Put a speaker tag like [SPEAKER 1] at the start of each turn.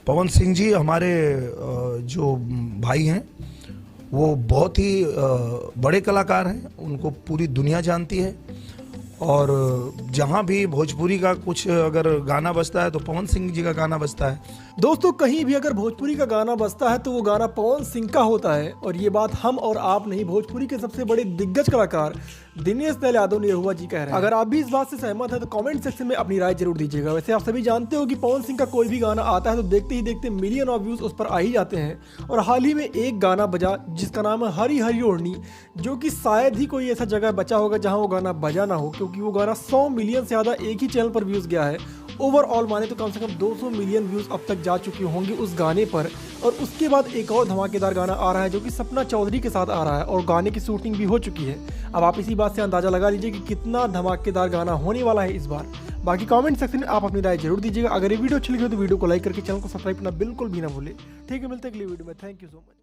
[SPEAKER 1] पवन सिंह जी हमारे जो भाई हैं वो बहुत ही बड़े कलाकार हैं, उनको पूरी दुनिया जानती है। और जहाँ भी भोजपुरी का कुछ अगर गाना बजता है तो पवन सिंह जी का गाना बजता है।
[SPEAKER 2] दोस्तों, कहीं भी अगर भोजपुरी का गाना बजता है तो वो गाना पवन सिंह का होता है। और ये बात हम और आप नहीं, भोजपुरी के सबसे बड़े दिग्गज कलाकार दिनेश दयाल यादव निरहुआ जी कह रहे हैं। अगर आप भी इस बात से सहमत हैं तो कमेंट सेक्शन में अपनी राय जरूर दीजिएगा। वैसे आप सभी जानते हो कि पवन सिंह का कोई भी गाना आता है तो देखते ही देखते मिलियन ऑफ व्यूज उस पर आ ही जाते हैं। और हाल ही में एक गाना बजा जिसका नाम है हरी हरी ओढ़नी, जो कि शायद ही कोई ऐसा जगह बचा होगा जहां वो गाना बजा ना हो, क्योंकि वो गाना 100 मिलियन से ज़्यादा एक ही चैनल पर व्यूज़ गया है। ओवरऑल माने तो कम से कम 200 मिलियन व्यूज़ अब तक जा चुके होंगे उस गाने पर। और उसके बाद एक और धमाकेदार गाना आ रहा है जो कि सपना चौधरी के साथ आ रहा है और गाने की शूटिंग भी हो चुकी है। अब आप इसी बात से अंदाज़ा लगा लीजिए कि कितना धमाकेदार गाना होने वाला है इस बार। बाकी कमेंट सेक्शन में आप अपनी राय जरूर दीजिएगा। अगर ये वीडियो अच्छी लगी हो तो वीडियो को लाइक करके चैनल को सब्सक्राइब करना बिल्कुल भी ना भूले। ठीक है, मिलते हैं अगली वीडियो में। Thank you so much.